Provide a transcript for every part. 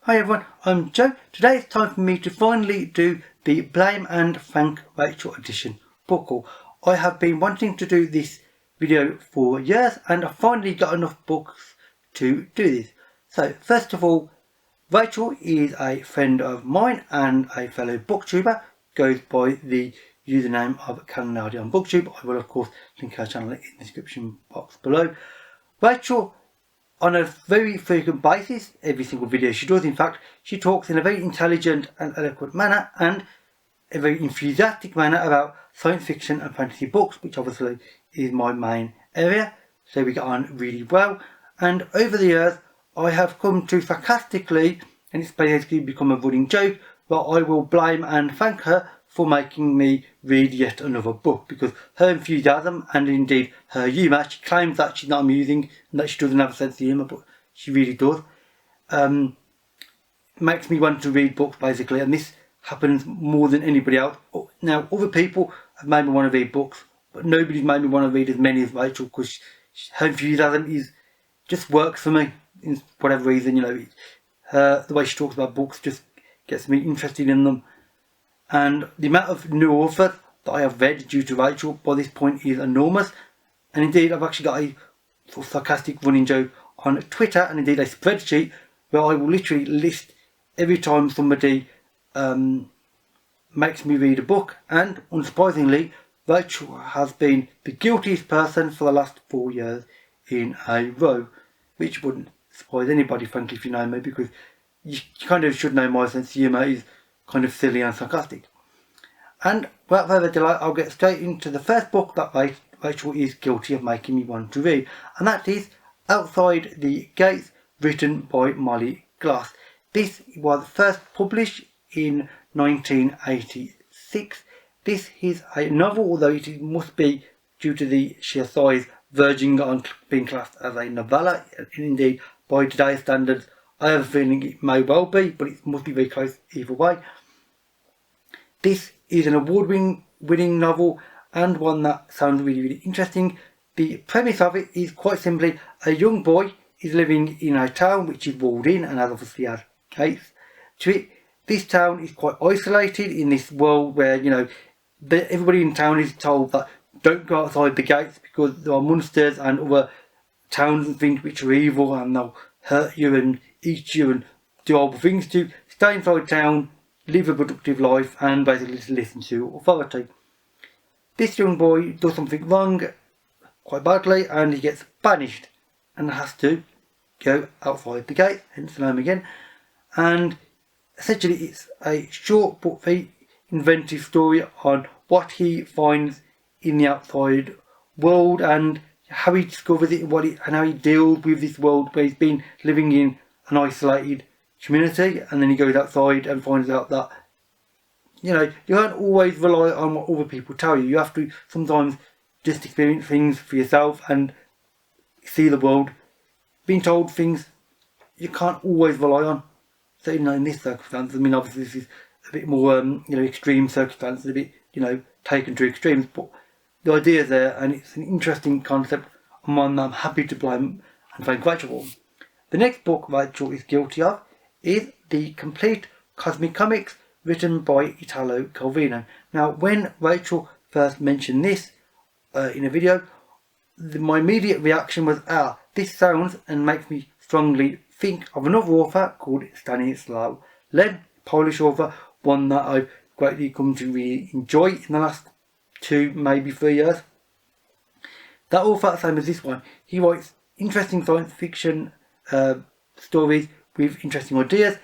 Hi everyone, I'm Joe. Today it's time for me to finally do the Blame and Thank Rachel edition book haul. I have been wanting to do this video for years and I finally got enough books to do this. So first of all, Rachel is a friend of mine and a fellow booktuber, goes by the username of Calvino on Booktube. I will of course link her channel in the description box below. Rachel, on a very frequent basis, every single video she does, in fact, she talks in a very intelligent and eloquent manner and a very enthusiastic manner about science fiction and fantasy books, which obviously is my main area, so we get on really well. And over the years I have come to sarcastically, and it's basically become a running joke, that I will blame and thank her for making me read yet another book, because her enthusiasm and indeed her humour, she claims that she's not amusing and that she doesn't have a sense of humour, but she really does, makes me want to read books basically, and this happens more than anybody else. Now other people have made me want to read books, but nobody's made me want to read as many as Rachel, because her enthusiasm just works for me in whatever reason, you know. The way she talks about books just gets me interested in them. And the amount of new authors that I have read due to Rachel by this point is enormous. And indeed I've actually got a sort of sarcastic running joke on Twitter, and indeed a spreadsheet where I will literally list every time somebody makes me read a book. And unsurprisingly, Rachel has been the guiltiest person for the last 4 years in a row, which wouldn't surprise anybody, frankly, if you know me, because you kind of should know my sense of humour is kind of silly and sarcastic. And without further delay, I'll get straight into the first book that Rachel is guilty of making me want to read, and that is Outside the Gates, written by Molly Glass. This was first published in 1986. This is a novel, although it must be, due to the sheer size, verging on being classed as a novella. And indeed, by today's standards, I have a feeling it may well be, but it must be very close either way. This is an award-winning novel and one that sounds really, really interesting. The premise of it is quite simply a young boy is living in a town which is walled in and obviously has gates to it. This town is quite isolated in this world where, you know, everybody in town is told that don't go outside the gates because there are monsters and other towns and things which are evil and they'll hurt you and eat you and do horrible things to you. Stay inside town, live a productive life and basically listen to authority. This young boy does something wrong quite badly and he gets banished and has to go outside the gate, hence the name again. And essentially it's a short but very inventive story on what he finds in the outside world and how he discovers it and how he deals with this world where he's been living in an isolated community, and then he goes outside and finds out that, you know, you can't always rely on what other people tell you. You have to sometimes just experience things for yourself and see the world. Being told things you can't always rely on. So, you know, in this circumstance, I mean, obviously this is a bit more, you know, extreme circumstances, a bit, you know, taken to extremes, but the idea is there and it's an interesting concept and one that I'm happy to blame and thank Rachel for. The next book Rachel is guilty of is The Complete Cosmicomics, written by Italo Calvino. Now, when Rachel first mentioned this in a video, my immediate reaction was, this sounds and makes me strongly think of another author called Stanislaw Lem, Polish author, one that I've greatly come to really enjoy in the last 2, maybe 3 years. That author, same as this one, he writes interesting science fiction stories with interesting ideas.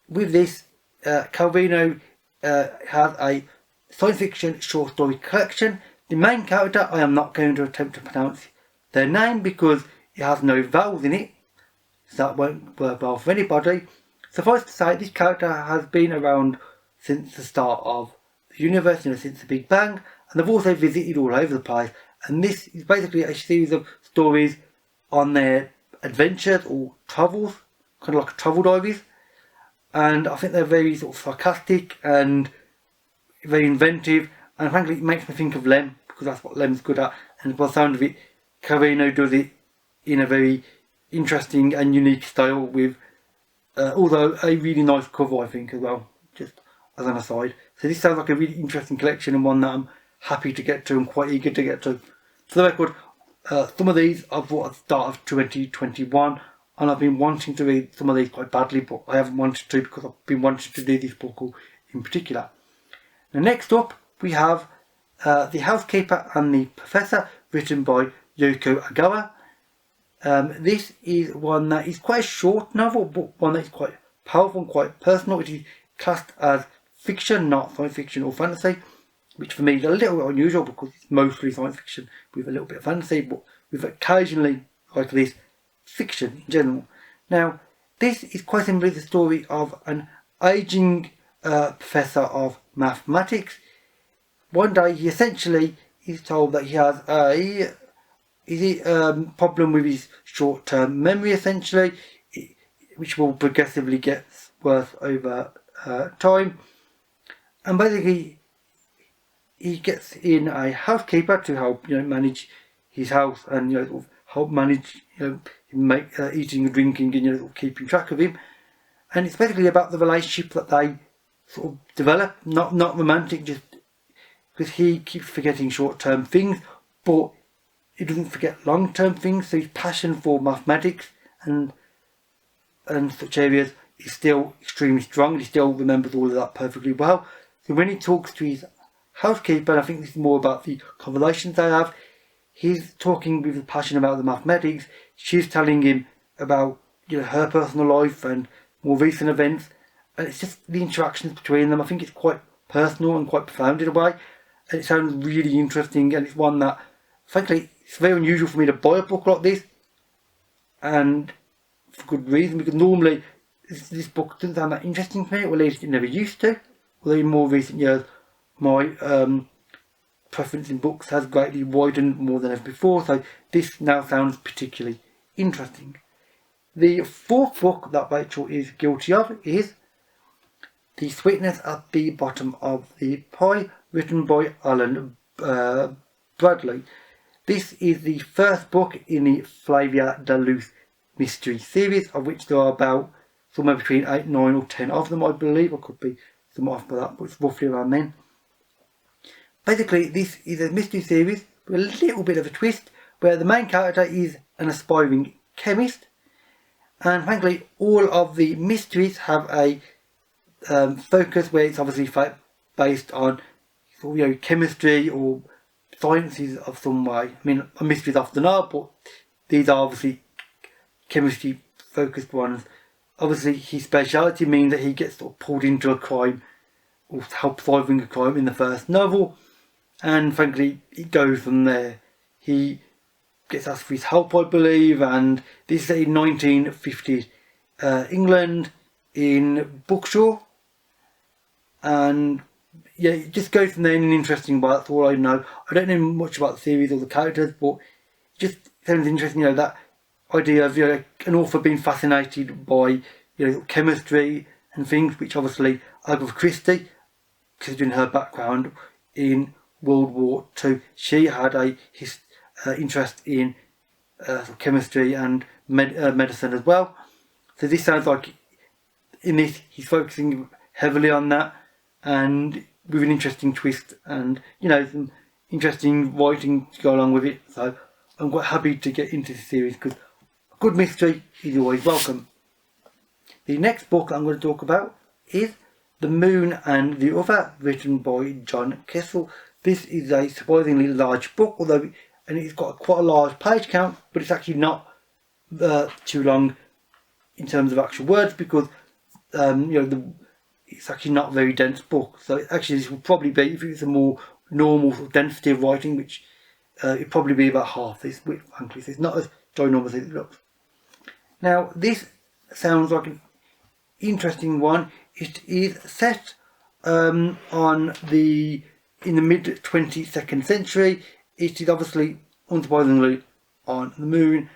With this, Calvino has a science fiction short story collection. The main character, I am not going to attempt to pronounce their name because it has no vowels in it, so that won't work well for anybody. Suffice to say, this character has been around since the start of the universe, you know, since the Big Bang, and they've also visited all over the place. And this is basically a series of stories on their adventures or travels, kind of like travel diaries. And I think they're very sort of sarcastic and very inventive, and frankly it makes me think of Lem, because that's what Lem's good at, and by the sound of it, Calvino does it in a very interesting and unique style with although a really nice cover, I think, as well, just as an aside. So this sounds like a really interesting collection, and one that I'm happy to get to and quite eager to get to. For the record, some of these I bought at the start of 2021, and I've been wanting to read some of these quite badly, but I haven't wanted to because I've been wanting to do this book in particular. Now, next up we have The Housekeeper and the Professor, written by Yoko Ogawa. This is one that is quite a short novel, but one that is quite powerful and quite personal. It is classed as fiction, not science fiction or fantasy, which for me is a little unusual because it's mostly science fiction with a little bit of fantasy, but with occasionally, like this, fiction in general. Now, this is quite simply the story of an aging professor of mathematics. One day he essentially is told that he has a problem with his short-term memory, essentially, which will progressively get worse over time. And basically, he gets in a housekeeper to help, manage his house and sort of help manage, make eating and drinking and sort of keeping track of him. And it's basically about the relationship that they sort of develop, not romantic, just because he keeps forgetting short-term things, but he doesn't forget long-term things. So his passion for mathematics and such areas is still extremely strong. He still remembers all of that perfectly well. So when he talks to his housekeeper, and I think this is more about the conversations they have, he's talking with a passion about the mathematics. She's telling him about her personal life and more recent events, and it's just the interactions between them. I think it's quite personal and quite profound in a way, and it sounds really interesting. And it's one that, frankly, it's very unusual for me to buy a book like this, and for good reason, because normally this book doesn't sound that interesting to me, or at least it never used to. Although in more recent years, my preference in books has greatly widened more than ever before, so this now sounds particularly interesting. The fourth book that Rachel is guilty of is The Sweetness at the Bottom of the Pie, written by Alan Bradley. This is the first book in the Flavia Duluth mystery series, of which there are about somewhere between 8, 9 or 10 of them, I believe. I could be somewhat off by that, but it's roughly around then. Basically, this is a mystery series with a little bit of a twist, where the main character is an aspiring chemist, and frankly, all of the mysteries have a focus where it's obviously based on chemistry or sciences of some way. I mean, mysteries often are, but these are obviously chemistry focused ones. Obviously, his speciality means that he gets sort of pulled into a crime or help solving a crime in the first novel, and frankly, it goes from there. He gets asked for his help, I believe, and this is in 1950s England in Bookshaw, and yeah, it just goes from there in an interesting way. That's all I know. I don't know much about the series or the characters, but it just sounds interesting, that idea of an author being fascinated by chemistry and things, which obviously Agatha Christie, considering her background in World War II, she had a interest in chemistry and medicine as well. So this sounds like in this he's focusing heavily on that, and with an interesting twist and some interesting writing to go along with it. So I'm quite happy to get into the series because a good mystery is always welcome. The next book I'm going to talk about is The Moon and the Other, written by John Kessel. This is a surprisingly large book, and it's got quite a large page count, but it's actually not too long in terms of actual words, because it's actually not a very dense book. So actually this would probably be, if it's a more normal sort of density of writing, which it'd probably be about half this width, frankly. So it's not as ginormous as it looks. Now, this sounds like an interesting one. It is set in the mid-22nd century. It is obviously, unsurprisingly, on the moon.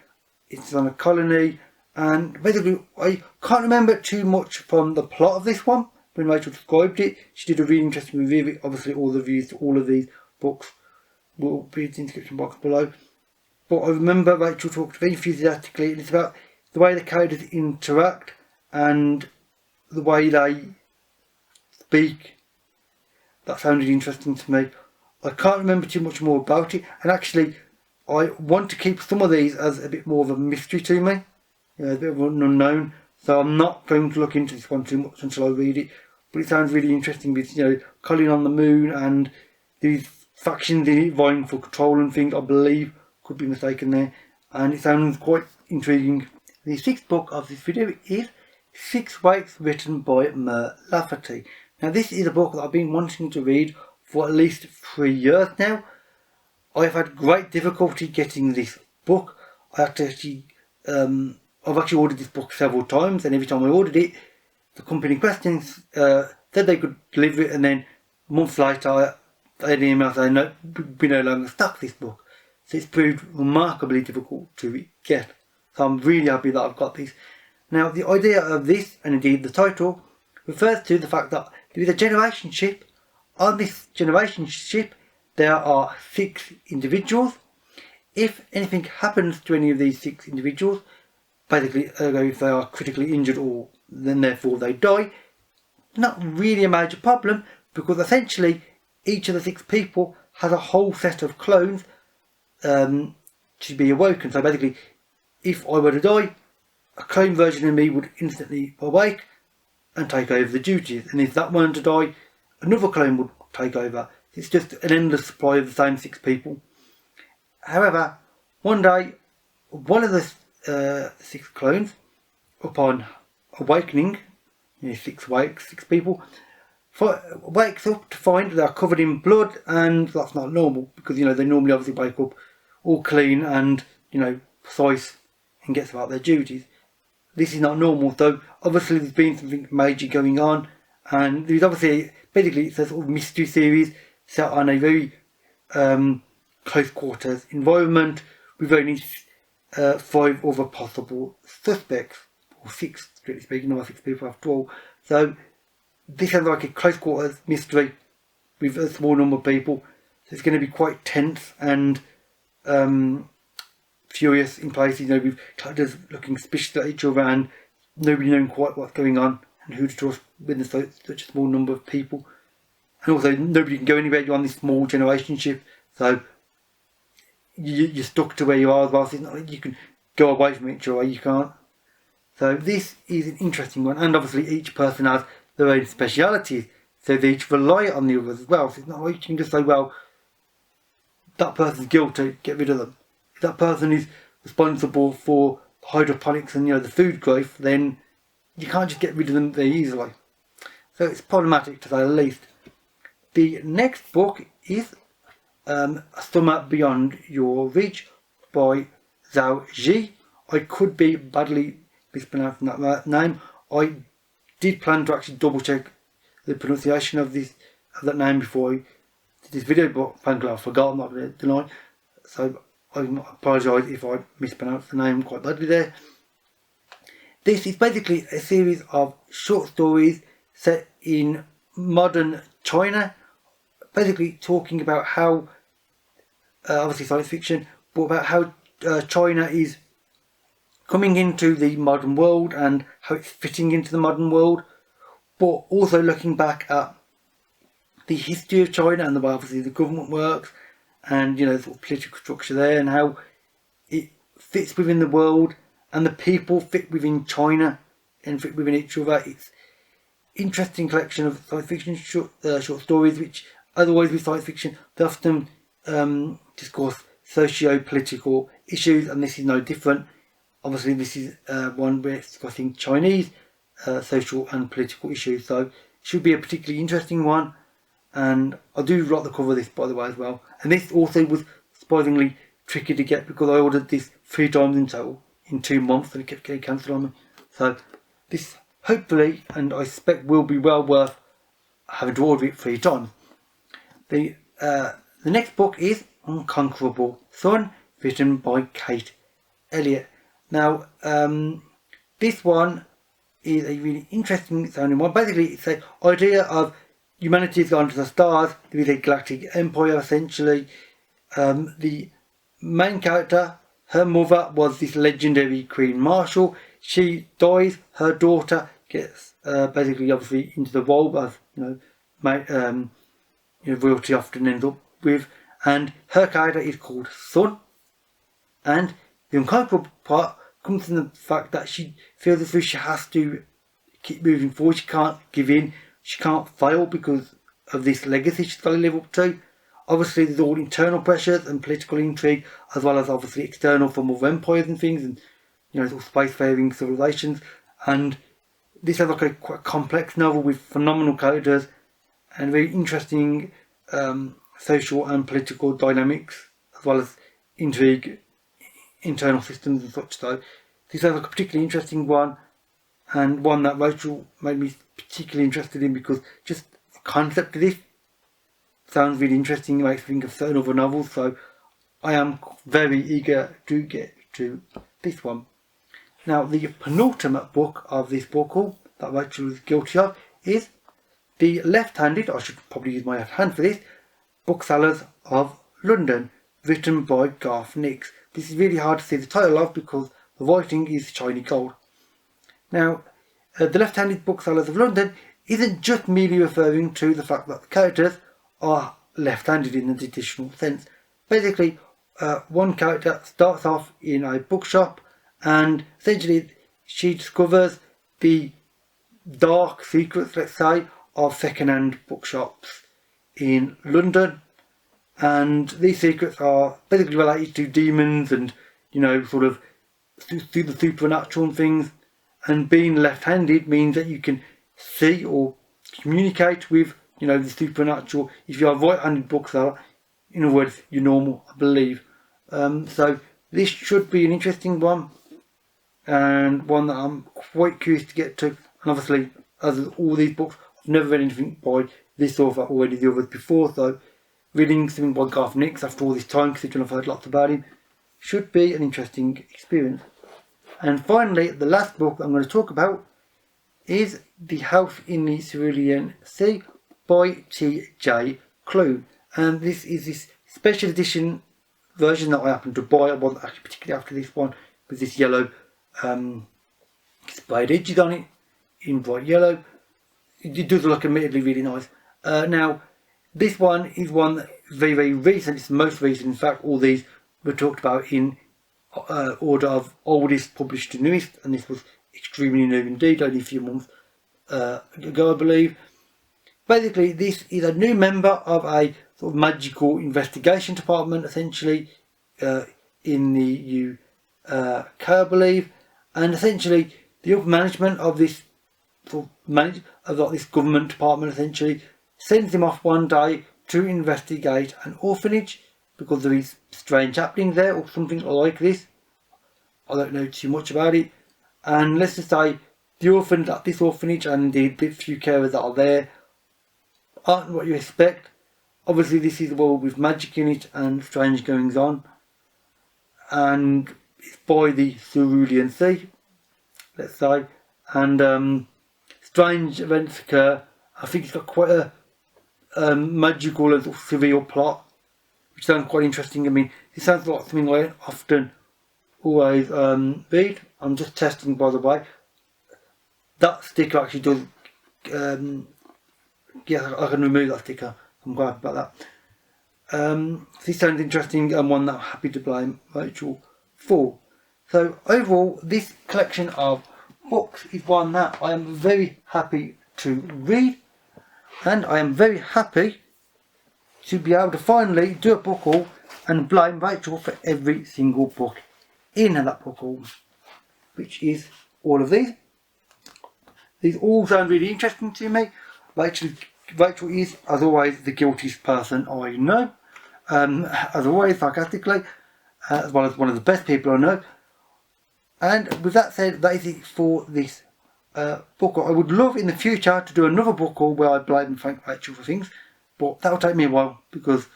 It's on a colony, and basically I can't remember too much from the plot of this one when Rachel described it. She did a really interesting review. Obviously all the reviews to all of these books will be in the description box below. But I remember Rachel talked very enthusiastically, and it's about the way the characters interact and the way they speak, that sounded interesting to me. I can't remember too much more about it, and actually I want to keep some of these as a bit more of a mystery to me, a bit of an unknown, so I'm not going to look into this one too much until I read it. But it sounds really interesting with, Colin on the moon and these factions in it vying for control and things, I believe, could be mistaken there, and it sounds quite intriguing. The sixth book of this video is 6 Wakes, written by Mur Lafferty. Now this is a book that I've been wanting to read for at least 3 years now. I've had great difficulty getting this book. I've actually ordered this book several times, and every time I ordered it, the company in question said they could deliver it, and then months later I had an email saying no, we no longer stock this book. So it's proved remarkably difficult to get. So I'm really happy that I've got this. Now the idea of this, and indeed the title, refers to the fact that there is a generation ship. On this generation ship there are 6 individuals. If anything happens to any of these 6 individuals, basically if they are critically injured or then therefore they die, not really a major problem, because essentially each of the 6 people has a whole set of clones to be awoken. So basically, if I were to die, a clone version of me would instantly awake and take over the duties, and if that one to die, another clone would take over. It's just an endless supply of the same 6 people. However, one day, one of the 6 clones, upon awakening, 6 wakes, 6 people, wakes up to find they're covered in blood, and that's not normal, because they normally obviously wake up all clean and precise and gets about their duties. This is not normal, so obviously there's been something major going on, and there's obviously, basically it's a sort of mystery series set on a very close quarters environment with only 5 other possible suspects, or 6 strictly speaking, not 6 people after all. So this sounds like a close quarters mystery with a small number of people, so it's going to be quite tense and furious in places, with characters looking suspicious at each other and nobody knowing quite what's going on and who to trust with such a small number of people. And also nobody can go anywhere, you're on this small generation ship, so you're stuck to where you are as well, so it's not like you can go away from each other, you can't. So this is an interesting one, and obviously each person has their own specialities, so they each rely on the others as well, so it's not like you can just say, well, that person's guilty, get rid of them. If that person is responsible for hydroponics and the food growth, then you can't just get rid of them very easily. So it's problematic to say the least. The next book is A Summer Beyond Your Reach by Zhao Ji. I could be badly mispronouncing that name. I did plan to actually double check the pronunciation of that name before I did this video, but frankly I forgot, I'm not going to deny. So I apologise if I mispronounced the name quite badly there. This is basically a series of short stories set in modern China, basically talking about how, obviously science fiction, but about how China is coming into the modern world and how it's fitting into the modern world, but also looking back at the history of China and the way obviously the government works, and sort of political structure there, and how it fits within the world and the people fit within China and fit within each other. It's an interesting collection of science fiction short stories, which otherwise with science fiction they often discuss socio-political issues, and this is no different. Obviously this is one where it's discussing Chinese social and political issues, so it should be a particularly interesting one. And I do like the cover of this, by the way, as well. And this also was surprisingly tricky to get, because I ordered this 3 times in total in 2 months and it kept getting cancelled on me. So this hopefully, and I suspect, will be well worth having to order it 3 times. The next book is Unconquerable Sun, written by Elliott. Now this one is a really interesting sounding one. Basically it's the idea of humanity has gone to the stars, there is a galactic empire essentially. The main character, her mother was this legendary Queen Marshall. she dies, her daughter gets basically obviously into the role as royalty often ends up with, and her character is called Sun. And the Unconquerable part comes from the fact that she feels as though she has to keep moving forward. She can't give in. She can't fail because of this legacy she's got to live up to. Obviously, there's all internal pressures and political intrigue, as well as obviously external from other empires and things, and sort of spacefaring civilizations. And this is like a quite complex novel with phenomenal characters and very interesting social and political dynamics, as well as intrigue, internal systems and such. So this is like a particularly interesting one, and one that Rachel made me particularly interested in because just the concept of this sounds really interesting. It makes me think of certain other novels, so I am very eager to get to this one. Now, the penultimate book of this book haul that Rachel is guilty of is the left-handed, I should probably use my left hand for this, book Salas of London, written by Garth. This is really hard to see the title of because the writing is shiny gold. Now, the left-handed book Salas of London isn't just merely referring to the fact that the characters are left-handed in the traditional sense. Basically, one character starts off in a bookshop and essentially she discovers the dark secrets, let's say, of second-hand bookshops in London, and these secrets are basically related to demons and sort of through the supernatural and things. And being left-handed means that you can see or communicate with the supernatural if you are right-handed bookseller. In other words, you're normal, I believe. So this should be an interesting one, and one that I'm quite curious to get to. And obviously, as with all these books, I've never read anything by this author or any of the others before, so reading something by Garth after all this time, considering I've heard lots about him, should be an interesting experience. And finally, the last book I'm going to talk about is The House in the Cerulean Sea by T.J. Klune. And this is this special edition version that I happened to buy. I wasn't actually particularly after this one, with this yellow sprayed edges on it in bright yellow. It does look admittedly really nice. Now, this one is one that is very, very recent. It's the most recent. In fact, all these were talked about in order of oldest published to newest, and this was extremely new indeed, only a few months ago, I believe. Basically, this is a new member of a sort of magical investigation department, essentially, in the UK, I believe, and essentially the upper management of this this government department essentially sends him off one day to investigate an orphanage because there is strange happenings there or something like this. I don't know too much about it, and let's just say this orphanage and indeed the few carers that are there aren't what you expect. Obviously, this is a world with magic in it and strange goings on, and it's by the Cerulean Sea, let's say, and strange events occur. I think it's got quite a magical and sort of surreal plot, which sounds quite interesting. I mean, it sounds like something I often always read. I'm just testing, by the way. That sticker actually does. Yeah, I can remove that sticker. I'm glad about that. This sounds interesting and one that I'm happy to blame Rachel for. So overall, this collection of books is one that I am very happy to read, and I am very happy to be able to finally do a book haul and blame Rachel for every single book in that book haul, which is all of these. These all sound really interesting to me. Rachel is, as always, the guiltiest person I know, as always, sarcastically, as well as one of the best people I know. And with that said, that is it for this book haul. I would love in the future to do another book haul where I blame and thank Rachel for things, but that will take me a while because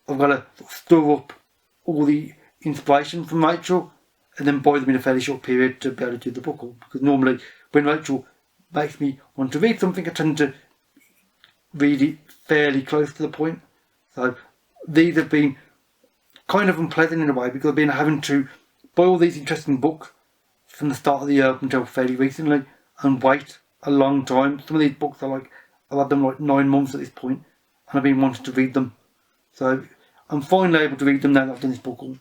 I've got to store up all the inspiration from Rachel and then buy them in a fairly short period to be able to do the book haul. Because normally when Rachel makes me want to read something, I tend to read it fairly close to the point. So these have been kind of unpleasant in a way because I've been having to buy all these interesting books from the start of the year up until fairly recently and wait a long time. Some of these books are like, I've had them like 9 months at this point and I've been wanting to read them. So I'm finally able to read them now that I've done this book all.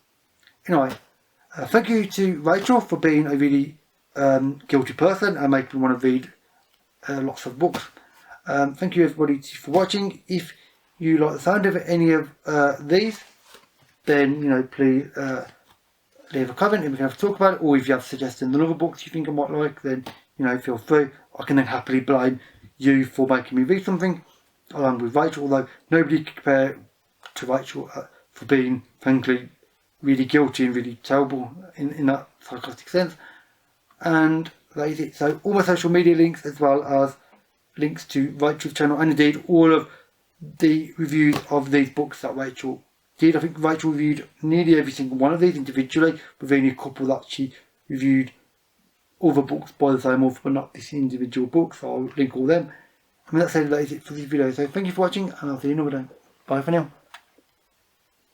Anyway, thank you to Rachel for being a really guilty person and making me want to read lots of books. Thank you everybody for watching. If you like the sound of any of these, then please leave a comment and we can have a talk about it. Or if you have suggestions on other books you think I might like, then feel free. I can then happily blame you for making me read something along with Rachel, although nobody can compare to Rachel for being frankly really guilty and really terrible in that sarcastic sense. And that is it. So all my social media links, as well as links to Rachel's channel, and indeed all of the reviews of these books that Rachel did. I think Rachel reviewed nearly every single one of these individually, with only a couple that she reviewed other books by the same author but not this individual book, so I'll link all them. And that's it, that is it for this video. So thank you for watching and I'll see you another day. Bye for now.